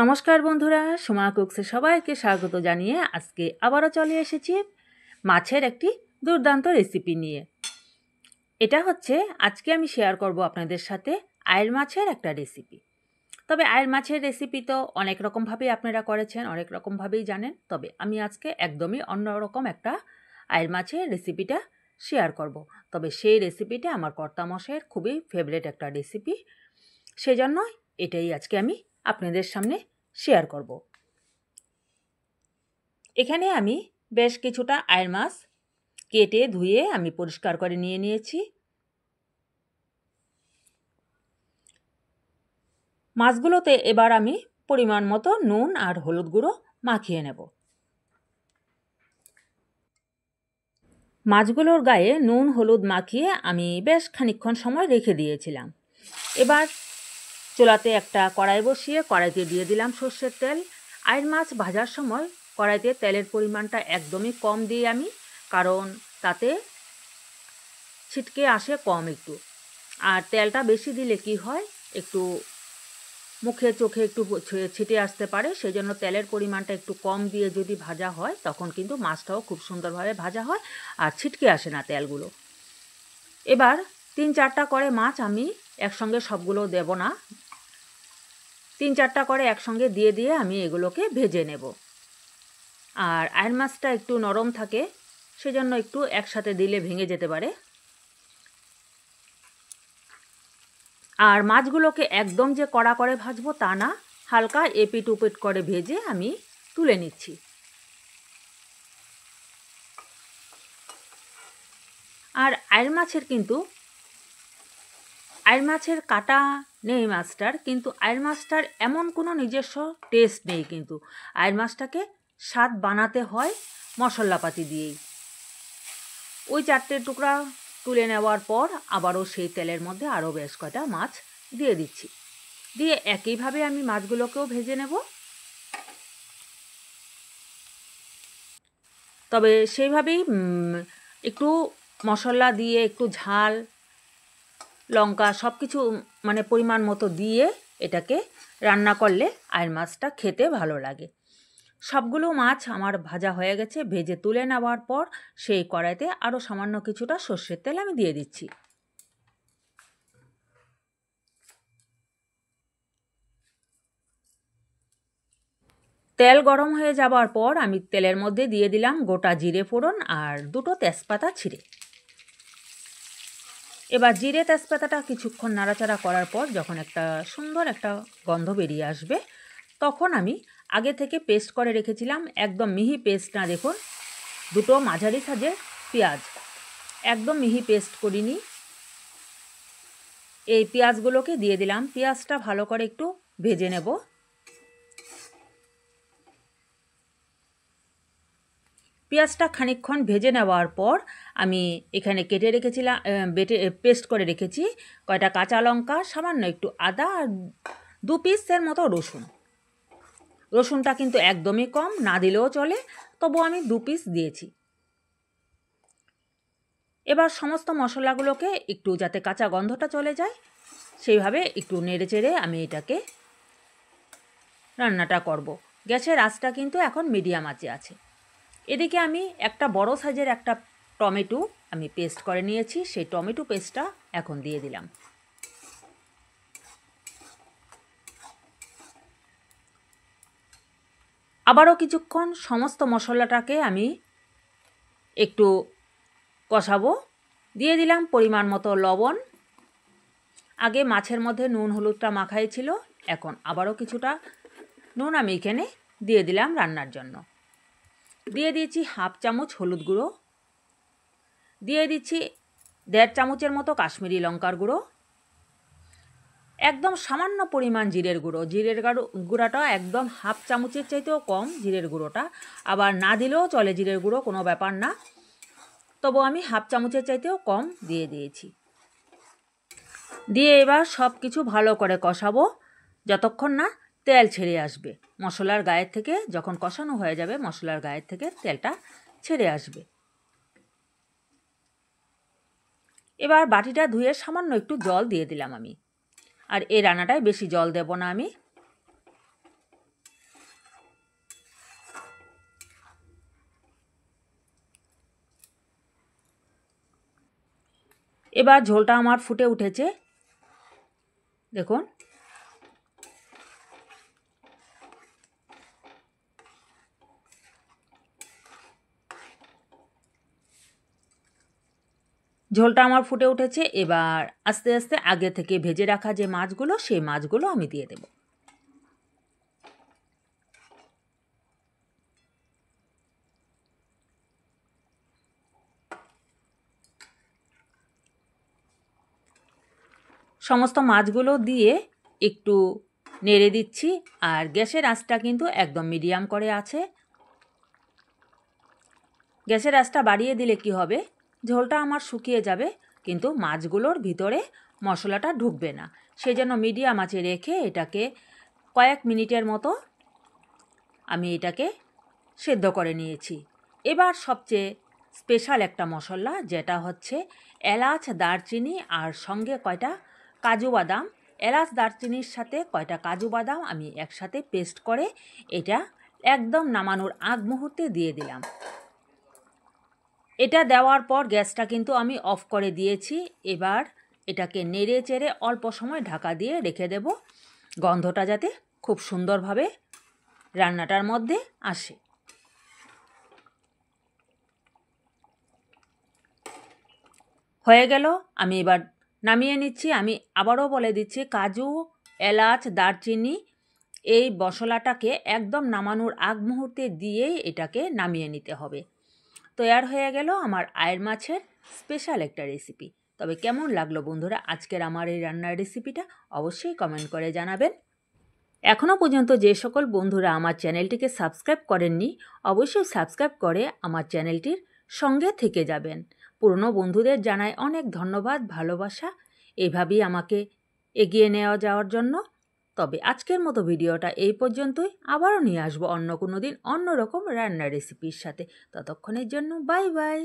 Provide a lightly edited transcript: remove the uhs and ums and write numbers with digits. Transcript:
নমস্কার বন্ধুরা, সোমা কুকসে সবাইকে স্বাগত জানিয়ে আজকে আবারও চলে এসেছি মাছের একটি দুর্দান্ত রেসিপি নিয়ে। এটা হচ্ছে আজকে আমি শেয়ার করব আপনাদের সাথে আয়ের মাছের একটা রেসিপি। তবে আয়ের মাছের রেসিপি তো অনেক রকমভাবেই আপনারা করেছেন, অনেক রকমভাবেই জানেন। তবে আমি আজকে একদমই অন্যরকম একটা আয়ের মাছের রেসিপিটা শেয়ার করব। তবে সেই রেসিপিটা আমার কর্তামশাইয়ের খুবই ফেভারিট একটা রেসিপি, সেজন্য এটাই আজকে আমি আপনাদের সামনে শেয়ার করব। এখানে আমি বেশ কিছুটা আয়ের মাছ কেটে ধুয়ে আমি পরিষ্কার করে নিয়ে নিয়েছি। মাছগুলোতে এবার আমি পরিমাণ মতো নুন আর হলুদ গুঁড়ো মাখিয়ে নেব। মাছগুলোর গায়ে নুন হলুদ মাখিয়ে আমি বেশ খানিকক্ষণ সময় রেখে দিয়েছিলাম। এবার চুলাতে একটা কড়াই বসিয়ে কড়াইতে দিয়ে দিলাম সর্ষের তেল। আয়ের মাছ ভাজার সময় কড়াইতে তেলের পরিমাণটা একদমই কম দিই আমি, কারণ তাতে ছিটকে আসে কম একটু। আর তেলটা বেশি দিলে কি হয়, একটু মুখে চোখে একটু ছিটে আসতে পারে। সেই জন্য তেলের পরিমাণটা একটু কম দিয়ে যদি ভাজা হয় তখন কিন্তু মাছটাও খুব সুন্দরভাবে ভাজা হয় আর ছিটকে আসে না তেলগুলো। এবার 3-4টা করে মাছ আমি একসঙ্গে সবগুলো দেব না, 3-4টা করে একসঙ্গে দিয়ে দিয়ে আমি এগুলোকে ভেজে নেব। আর আয়ের মাছটা একটু নরম থাকে, সেজন্য একটু একসাথে দিলে ভেঙে যেতে পারে। আর মাছগুলোকে একদম যে কড়া করে ভাজবো তা না, হালকা এপিট উপিট করে ভেজে আমি তুলে নিচ্ছি। আর আয়ের মাছের কাটা নেই মাছটার, কিন্তু আয়ের মাছটার এমন কোনো নিজস্ব টেস্ট নেই। কিন্তু আয়ের মাছটাকে স্বাদ বানাতে হয় মশলাপাতি দিয়েই। ওই 4টে টুকরা তুলে নেওয়ার পর আবারও সেই তেলের মধ্যে আরও বেশ কয়টা মাছ দিয়ে দিচ্ছি। দিয়ে একইভাবে আমি মাছগুলোকেও ভেজে নেব। তবে সেইভাবেই একটু মশলা দিয়ে একটু ঝাল লঙ্কা সব কিছু মানে পরিমাণ মতো দিয়ে এটাকে রান্না করলে আয়ের মাছটা খেতে ভালো লাগে। সবগুলো মাছ আমার ভাজা হয়ে গেছে। ভেজে তুলে নেওয়ার পর সেই কড়াইতে আরও সামান্য কিছুটা সর্ষের তেল আমি দিয়ে দিচ্ছি। তেল গরম হয়ে যাবার পর আমি তেলের মধ্যে দিয়ে দিলাম গোটা জিরে ফোড়ন আর 2টো তেজপাতা ছিঁড়ে। এবার জিরে তেজপাতাটা কিছুক্ষণ নাড়াচাড়া করার পর যখন একটা সুন্দর একটা গন্ধ বেরিয়ে আসবে, তখন আমি আগে থেকে পেস্ট করে রেখেছিলাম, একদম মিহি পেস্ট না, দেখুন 2টো মাঝারি সাইজের পেঁয়াজ, একদম মিহি পেস্ট করিনি। এই পেঁয়াজগুলোকে দিয়ে দিলাম। পেঁয়াজটা ভালো করে একটু ভেজে নেব। পেঁয়াজটা খানিকক্ষণ ভেজে নেওয়ার পর আমি এখানে কেটে রেখেছিলাম, পেস্ট করে রেখেছি কয়টা কাঁচা লঙ্কা, সামান্য একটু আদা আর 2 পিসের মতো রসুন। রসুনটা কিন্তু একদমই কম, না দিলেও চলে, তবু আমি 2 পিস দিয়েছি। এবার সমস্ত মশলাগুলোকে একটু যাতে কাঁচা গন্ধটা চলে যায় সেইভাবে একটু নেড়েচেড়ে আমি এটাকে রান্নাটা করব। গ্যাসের আঁচটা কিন্তু এখন মিডিয়াম আঁচে আছে। এদিকে আমি একটা বড় সাইজের একটা টমেটো আমি পেস্ট করে নিয়েছি, সেই টমেটো পেস্টটা এখন দিয়ে দিলাম। আবারও কিছুক্ষণ সমস্ত মশলাটাকে আমি একটু কষাবো। দিয়ে দিলাম পরিমাণ মতো লবণ। আগে মাছের মধ্যে নুন হলুদটা মাখাই ছিল, এখন আবারও কিছুটা নুন আমি এখানে দিয়ে দিলাম রান্নার জন্য। দিয়ে দিয়েছি 1/2 চামচ হলুদ গুঁড়ো, দিয়ে দিচ্ছি 1.5 চামচের মতো কাশ্মীরি লঙ্কার গুঁড়ো, একদম সামান্য পরিমাণ জিরের গুঁড়ো। জিরের গুঁড়োটা একদম 1/2 চামচের চাইতেও কম জিরের গুঁড়োটা, আবার না দিলেও চলে জিরের গুঁড়ো, কোনো ব্যাপার না, তবু আমি 1/2 চামচের চাইতেও কম দিয়ে দিয়েছি। দিয়ে এবার সব কিছু ভালো করে কষাবো যতক্ষণ না তেল ছেড়ে আসবে মশলার গায়ের থেকে। যখন কষানো হয়ে যাবে মশলার গায়ের থেকে তেলটা ছেড়ে আসবে। এবার বাটিটা ধুয়ে সামান্য একটু জল দিয়ে দিলাম আমি। আর এই রান্নাটায় বেশি জল দেব না আমি। এবার ঝোলটা আমার ফুটে উঠেছে, দেখুন। ঝোলটা আমার ফুটে উঠেছে। এবার আস্তে আস্তে আগে থেকে ভেজে রাখা যে মাছগুলো, সেই মাছগুলো আমি দিয়ে দেব। সমস্ত মাছগুলো দিয়ে একটু নেড়ে দিচ্ছি, আর গ্যাসের আঁচটা কিন্তু একদম মিডিয়াম করে আছে। গ্যাসের আঁচটা বাড়িয়ে দিলে কি হবে, ঝোলটা আমার শুকিয়ে যাবে, কিন্তু মাছগুলোর ভিতরে মশলাটা ঢুকবে না। সেই জন্য মিডিয়াম আঁচে রেখে এটাকে কয়েক মিনিটের মতো আমি এটাকে সেদ্ধ করে নিয়েছি। এবার সবচেয়ে স্পেশাল একটা মশলা, যেটা হচ্ছে এলাচ, দারচিনি আর সঙ্গে কয়টা কাজু বাদাম। এলাচ দারচিনির সাথে কয়টা কাজু বাদাম আমি একসাথে পেস্ট করে এটা একদম নামানোর আগ মুহূর্তে দিয়ে দিলাম। এটা দেওয়ার পর গ্যাসটা কিন্তু আমি অফ করে দিয়েছি। এবার এটাকে নেড়ে চেড়ে অল্প সময় ঢাকা দিয়ে রেখে দেব, গন্ধটা যাতে খুব সুন্দরভাবে রান্নাটার মধ্যে আসে। হয়ে গেল, আমি এবার নামিয়ে নিচ্ছি। আমি আবারও বলে দিচ্ছি, কাজু, এলাচ, দারচিনি এই মশলাটাকে একদম নামানোর আগ মুহূর্তে দিয়েই এটাকে নামিয়ে নিতে হবে। তৈয়ার হয়ে গেল আমার আয়ের মাছের স্পেশাল একটা রেসিপি। তবে কেমন লাগলো বন্ধুরা আজকের আমার এই রান্নার রেসিপিটা, অবশ্যই কমেন্ট করে জানাবেন। এখনও পর্যন্ত যে সকল বন্ধুরা আমার চ্যানেলটিকে সাবস্ক্রাইব করেননি, অবশ্যই সাবস্ক্রাইব করে আমার চ্যানেলটির সঙ্গে থেকে যাবেন। পুরনো বন্ধুদের জানাই অনেক ধন্যবাদ, ভালোবাসা, এভাবেই আমাকে এগিয়ে নেওয়া যাওয়ার জন্য। তবে আজকের মতো ভিডিওটা এই পর্যন্তই। আবারও নিয়ে আসবো অন্য কোনো দিন অন্যরকম রান্নার রেসিপির সাথে। ততক্ষণের জন্য বাই বাই।